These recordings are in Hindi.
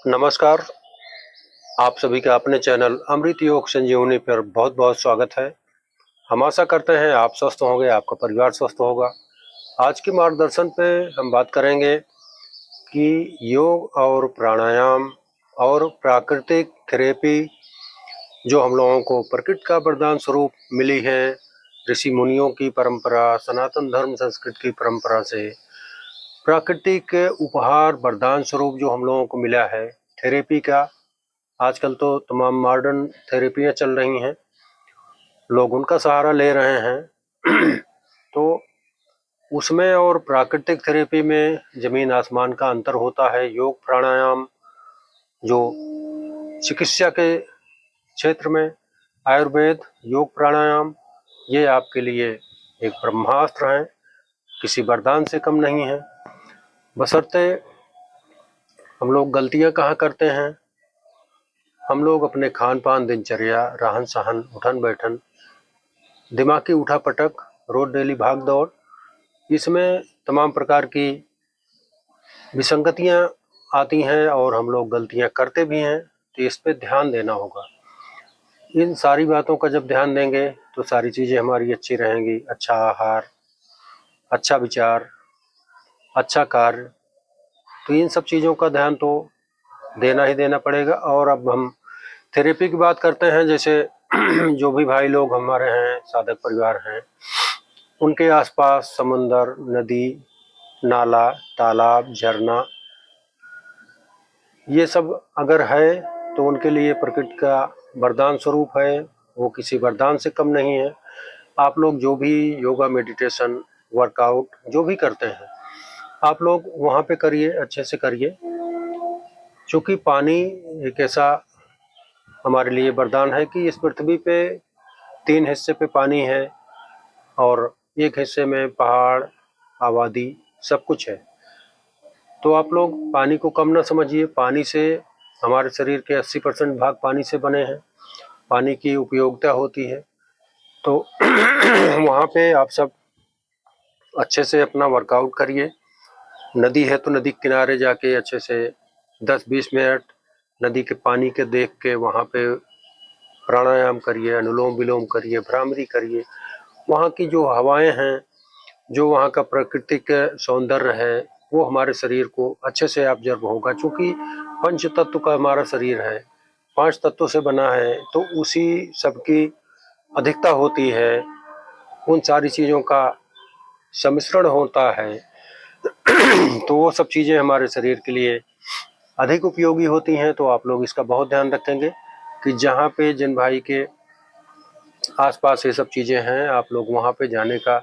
नमस्कार। आप सभी का अपने चैनल अमृत योग संजीवनी पर बहुत बहुत स्वागत है। हम आशा करते हैं आप स्वस्थ होंगे, आपका परिवार स्वस्थ होगा। आज के मार्गदर्शन पे हम बात करेंगे कि योग और प्राणायाम और प्राकृतिक थेरेपी जो हम लोगों को प्रकृति का वरदान स्वरूप मिली है, ऋषि मुनियों की परंपरा, सनातन धर्म संस्कृति की परंपरा से प्राकृतिक उपहार वरदान स्वरूप जो हम लोगों को मिला है थेरेपी का। आजकल तो तमाम मॉडर्न थेरेपियाँ चल रही हैं, लोग उनका सहारा ले रहे हैं। तो उसमें और प्राकृतिक थेरेपी में ज़मीन आसमान का अंतर होता है। योग प्राणायाम जो चिकित्सा के क्षेत्र में आयुर्वेद योग प्राणायाम ये आपके लिए एक ब्रह्मास्त्र हैं, किसी वरदान से कम नहीं है। बशर्ते हम लोग गलतियां कहाँ करते हैं, हम लोग अपने खान पान, दिनचर्या, रहन सहन, उठन बैठन, दिमागी उठापटक, रोज डेली भाग दौड़, इसमें तमाम प्रकार की विसंगतियां आती हैं और हम लोग गलतियां करते भी हैं। तो इस पे ध्यान देना होगा। इन सारी बातों का जब ध्यान देंगे तो सारी चीज़ें हमारी अच्छी रहेंगी। अच्छा आहार, अच्छा विचार, अच्छा कार्य, तो इन सब चीज़ों का ध्यान तो देना ही देना पड़ेगा। और अब हम थेरेपी की बात करते हैं। जैसे जो भी भाई लोग हमारे हैं, साधक परिवार हैं, उनके आसपास समुंदर, नदी, नाला, तालाब, झरना ये सब अगर है तो उनके लिए प्रकृति का वरदान स्वरूप है, वो किसी वरदान से कम नहीं है। आप लोग जो भी योगा, मेडिटेशन, वर्कआउट जो भी करते हैं, आप लोग वहाँ पे करिए, अच्छे से करिए। क्योंकि पानी एक ऐसा हमारे लिए वरदान है कि इस पृथ्वी पे 3 हिस्से पे पानी है और एक हिस्से में पहाड़, आबादी, सब कुछ है। तो आप लोग पानी को कम ना समझिए। पानी से हमारे शरीर के 80% भाग पानी से बने हैं, पानी की उपयोगिता होती है। तो वहाँ पे आप सब अच्छे से अपना वर्कआउट करिए। नदी है तो नदी के किनारे जाके अच्छे से 10-20 मिनट नदी के पानी के देख के वहाँ पे प्राणायाम करिए, अनुलोम विलोम करिए, भ्रामरी करिए। वहाँ की जो हवाएं हैं, जो वहाँ का प्राकृतिक सौंदर्य है, वो हमारे शरीर को अच्छे से ऑब्जर्व होगा। चूँकि पंच तत्व का हमारा शरीर है, 5 तत्वों से बना है, तो उसी सबकी अधिकता होती है, उन सारी चीज़ों का सम्मिश्रण होता है। तो वो सब चीज़ें हमारे शरीर के लिए अधिक उपयोगी होती हैं। तो आप लोग इसका बहुत ध्यान रखेंगे कि जहाँ पे जिन भाई के आसपास ये सब चीज़ें हैं, आप लोग वहाँ पे जाने का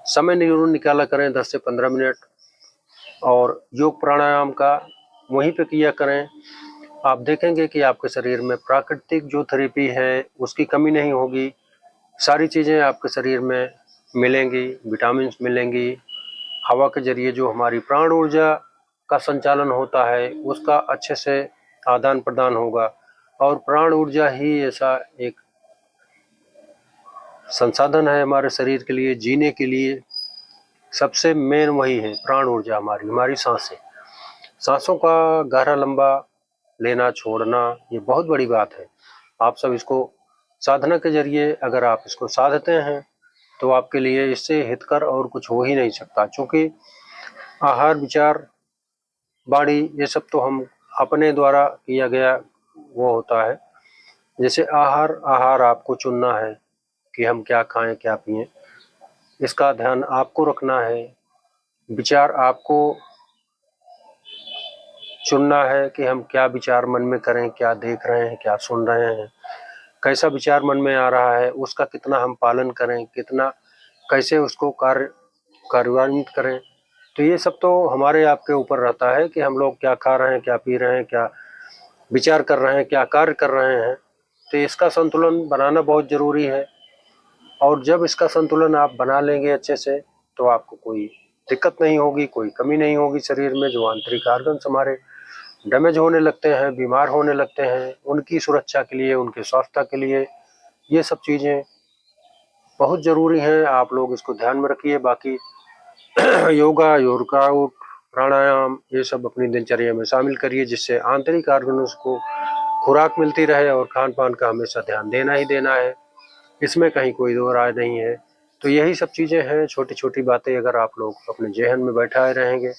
समय जरूर निकाला करें, 10 से 15 मिनट, और योग प्राणायाम का वहीं पे किया करें। आप देखेंगे कि आपके शरीर में प्राकृतिक जो थेरेपी है उसकी कमी नहीं होगी। सारी चीज़ें आपके शरीर में मिलेंगी, विटामिन्स मिलेंगी। हवा के जरिए जो हमारी प्राण ऊर्जा का संचालन होता है उसका अच्छे से आदान प्रदान होगा। और प्राण ऊर्जा ही ऐसा एक संसाधन है हमारे शरीर के लिए, जीने के लिए सबसे मेन वही है। प्राण ऊर्जा हमारी सांसें, सांसों का गहरा लंबा लेना छोड़ना, ये बहुत बड़ी बात है। आप सब इसको साधना के जरिए अगर आप इसको साधते हैं तो आपके लिए इससे हितकर और कुछ हो ही नहीं सकता। क्योंकि आहार, विचार, वाणी, ये सब तो हम अपने द्वारा किया गया वो होता है। जैसे आहार आपको चुनना है कि हम क्या खाएं, क्या पिएं, इसका ध्यान आपको रखना है। विचार आपको चुनना है कि हम क्या विचार मन में करें, क्या देख रहे हैं, क्या सुन रहे हैं, कैसा विचार मन में आ रहा है, उसका कितना हम पालन करें, कितना कैसे उसको कार्यान्वित करें। तो ये सब तो हमारे आपके ऊपर रहता है कि हम लोग क्या खा रहे हैं, क्या पी रहे हैं, क्या विचार कर रहे हैं, क्या कार्य कर रहे हैं। तो इसका संतुलन बनाना बहुत ज़रूरी है। और जब इसका संतुलन आप बना लेंगे अच्छे से तो आपको कोई दिक्कत नहीं होगी, कोई कमी नहीं होगी शरीर में। जो आंतरिक ऑर्गन्स हमारे डैमेज होने लगते हैं, बीमार होने लगते हैं, उनकी सुरक्षा के लिए, उनके स्वास्थ्य के लिए ये सब चीज़ें बहुत ज़रूरी हैं। आप लोग इसको ध्यान में रखिए। बाकी योगा, वर्कआउट, प्राणायाम ये सब अपनी दिनचर्या में शामिल करिए, जिससे आंतरिक ऑर्गन्स को खुराक मिलती रहे और खान पान का हमेशा ध्यान देना ही देना है, इसमें कहीं कोई दो राय नहीं है। तो यही सब चीज़ें हैं, छोटी छोटी बातें अगर आप लोग अपने जहन में बैठाए रहेंगे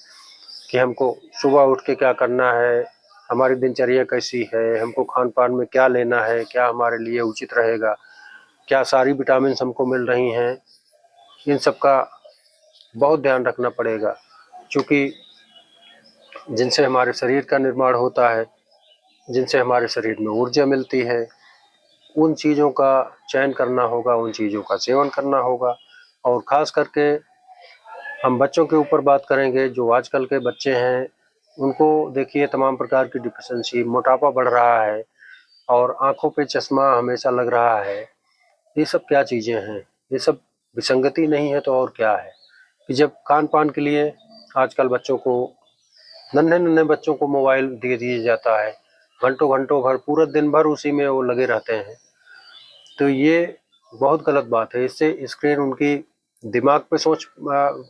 कि हमको सुबह उठ के क्या करना है, हमारी दिनचर्या कैसी है, हमको खान पान में क्या लेना है, क्या हमारे लिए उचित रहेगा, क्या सारी विटामिन हमको मिल रही हैं, इन सब का बहुत ध्यान रखना पड़ेगा, क्योंकि जिनसे हमारे शरीर का निर्माण होता है, जिनसे हमारे शरीर में ऊर्जा मिलती है, उन चीज़ों का चयन करना होगा, उन चीज़ों का सेवन करना होगा। और ख़ास करके हम बच्चों के ऊपर बात करेंगे, जो आजकल के बच्चे हैं उनको देखिए तमाम प्रकार की डिफिशेंसी, मोटापा बढ़ रहा है और आँखों पे चश्मा हमेशा लग रहा है। ये सब क्या चीज़ें हैं? ये सब विसंगति नहीं है तो और क्या है कि जब खान पान के लिए आजकल बच्चों को, नन्हे बच्चों को मोबाइल दे दिया जाता है, घंटों घंटों भर पूरा दिन भर उसी में वो लगे रहते हैं। तो ये बहुत गलत बात है। इससे स्क्रीन उनकी दिमाग पे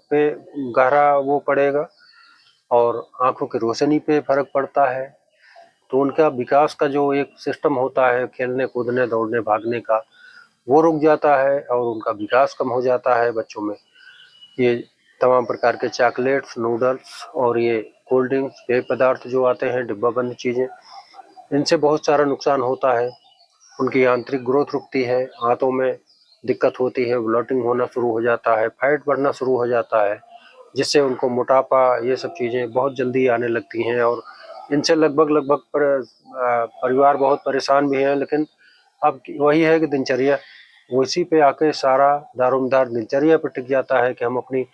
पे गहरा वो पड़ेगा और आंखों की रोशनी पे फर्क पड़ता है। तो उनका विकास का जो एक सिस्टम होता है खेलने कूदने दौड़ने भागने का, वो रुक जाता है और उनका विकास कम हो जाता है बच्चों में। ये तमाम प्रकार के चॉकलेट्स, नूडल्स और ये कोल्ड ड्रिंक्स, पेय पदार्थ जो आते हैं डिब्बा बंद चीज़ें, इनसे बहुत सारा नुकसान होता है। उनकी आंतरिक ग्रोथ रुकती है, हाथों में दिक्कत होती है, ब्लोटिंग होना शुरू हो जाता है, फैट बढ़ना शुरू हो जाता है, जिससे उनको मोटापा ये सब चीज़ें बहुत जल्दी आने लगती हैं। और इनसे लगभग परिवार बहुत परेशान भी हैं। लेकिन अब वही है कि दिनचर्या उसी पे आके सारा दारोमदार दिनचर्या पे टिक जाता है कि हम अपने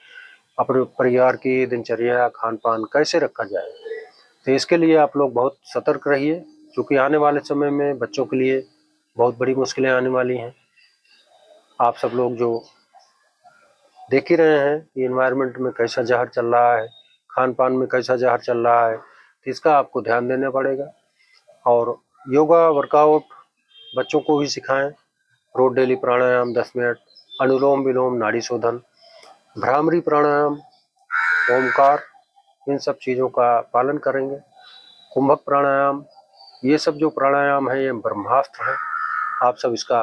परिवार की दिनचर्या खान पान कैसे रखा जाए। तो इसके लिए आप लोग बहुत सतर्क रहिए, क्योंकि आने वाले समय में बच्चों के लिए बहुत बड़ी मुश्किलें आने वाली हैं। आप सब लोग जो देख ही रहे हैं कि एनवायरनमेंट में कैसा जहर चल रहा है, खान पान में कैसा जहर चल रहा है, तो इसका आपको ध्यान देना पड़ेगा। और योगा वर्कआउट बच्चों को भी सिखाएं, रोज डेली प्राणायाम 10 मिनट, अनुलोम विलोम, नाड़ी शोधन, भ्रामरी प्राणायाम, ओमकार, इन सब चीज़ों का पालन करेंगे। कुंभक प्राणायाम, ये सब जो प्राणायाम है ये ब्रह्मास्त्र है। आप सब इसका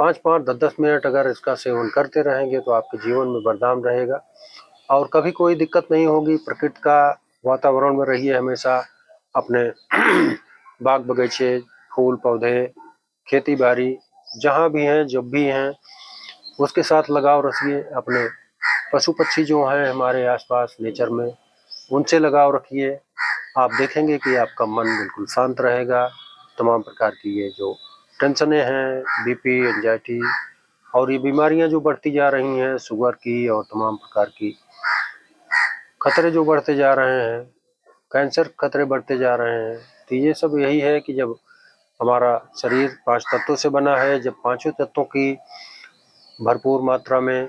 5-5, 10-10 मिनट अगर इसका सेवन करते रहेंगे तो आपके जीवन में वरदान रहेगा और कभी कोई दिक्कत नहीं होगी। प्रकृति का वातावरण में रहिए हमेशा, अपने बाग बगीचे, फूल पौधे, खेती बाड़ी जहाँ भी हैं जब भी हैं उसके साथ लगाव रखिए। अपने पशु पक्षी जो हैं हमारे आसपास नेचर में, उनसे लगाव रखिए। आप देखेंगे कि आपका मन बिल्कुल शांत रहेगा। तमाम प्रकार की ये जो टेंशनें हैं, बीपी, एंजाइटी और ये बीमारियां जो बढ़ती जा रही हैं, शुगर की और तमाम प्रकार की खतरे जो बढ़ते जा रहे हैं, कैंसर खतरे बढ़ते जा रहे हैं, तो ये सब यही है कि जब हमारा शरीर 5 तत्वों से बना है, जब पांचों तत्वों की भरपूर मात्रा में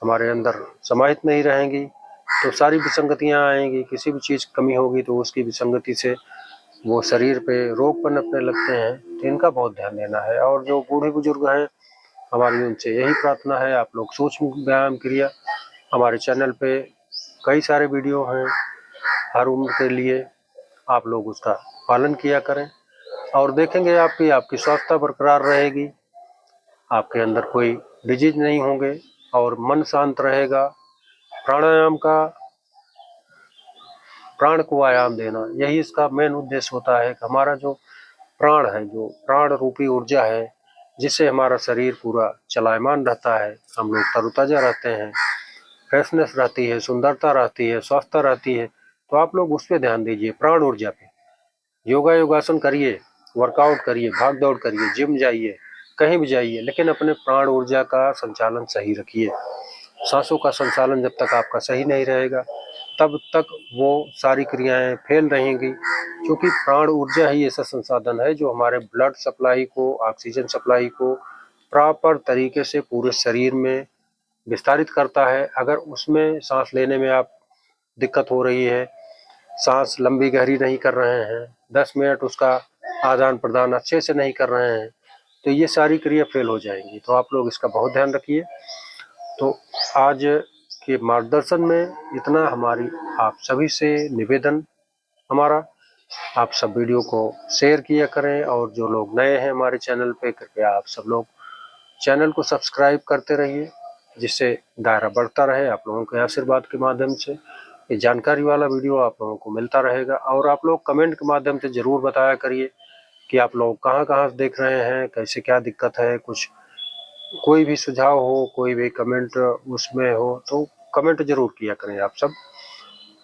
हमारे अंदर समाहित नहीं रहेंगी तो सारी विसंगतियां आएंगी। किसी भी चीज़ कमी होगी तो उसकी विसंगति से वो शरीर पे रोग पनपने लगते हैं। तो इनका बहुत ध्यान देना है। और जो बूढ़े बुजुर्ग हैं, हमारी उनसे यही प्रार्थना है, आप लोग सूक्ष्म व्यायाम क्रिया हमारे चैनल पे कई सारे वीडियो हैं हर उम्र के लिए, आप लोग उसका पालन किया करें और देखेंगे आपकी स्वास्थ्य बरकरार रहेगी, आपके अंदर कोई डिजीज नहीं होंगे और मन शांत रहेगा। प्राणायाम का प्राण को आयाम देना, यही इसका मेन उद्देश्य होता है कि हमारा जो प्राण है, जो प्राण रूपी ऊर्जा है, जिससे हमारा शरीर पूरा चलायमान रहता है, हम लोग तरोताजा रहते हैं, फ्रेशनेस रहती है, सुंदरता रहती है, स्वस्थता रहती है। तो आप लोग उस पर ध्यान दीजिए, प्राण ऊर्जा पे। योगा योगासन करिए, वर्कआउट करिए, भाग दौड़ करिए, जिम जाइए, कहीं भी जाइए, लेकिन अपने प्राण ऊर्जा का संचालन सही रखिए। सांसों का संचालन जब तक आपका सही नहीं रहेगा तब तक वो सारी क्रियाएं फेल रहेंगी, क्योंकि प्राण ऊर्जा ही ऐसा संसाधन है जो हमारे ब्लड सप्लाई को, ऑक्सीजन सप्लाई को प्रॉपर तरीके से पूरे शरीर में विस्तारित करता है। अगर उसमें सांस लेने में आप दिक्कत हो रही है, सांस लंबी गहरी नहीं कर रहे हैं, 10 मिनट उसका आदान प्रदान अच्छे से नहीं कर रहे हैं, तो ये सारी क्रिया फेल हो जाएंगी। तो आप लोग इसका बहुत ध्यान रखिए। तो आज के मार्गदर्शन में इतना हमारी आप सभी से निवेदन हमारा, आप सब वीडियो को शेयर किया करें, और जो लोग नए हैं हमारे चैनल पे, कृपया आप सब लोग चैनल को सब्सक्राइब करते रहिए, जिससे दायरा बढ़ता रहे। आप लोगों के आशीर्वाद के माध्यम से ये जानकारी वाला वीडियो आप लोगों को मिलता रहेगा। और आप लोग कमेंट के माध्यम से ज़रूर बताया करिए कि आप लोग कहाँ से देख रहे हैं, कैसे क्या दिक्कत है, कुछ कोई भी सुझाव हो, कोई भी कमेंट उसमें हो तो कमेंट जरूर किया करें आप सब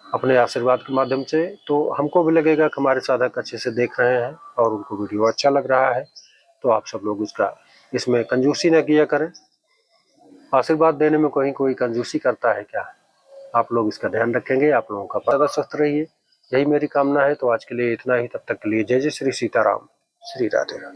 अपने आशीर्वाद के माध्यम से। तो हमको भी लगेगा कि हमारे साधक अच्छे से देख रहे हैं और उनको वीडियो अच्छा लग रहा है। तो आप सब लोग इसमें कंजूसी न किया करें। आशीर्वाद देने में कोई कंजूसी करता है क्या? आप लोग इसका ध्यान रखेंगे, आप लोगों का ज़्यादा स्वस्थ रहिए, यही मेरी कामना है। तो आज के लिए इतना ही, तब तक के लिए जय जय श्री सीताराम, श्री राधे राधे।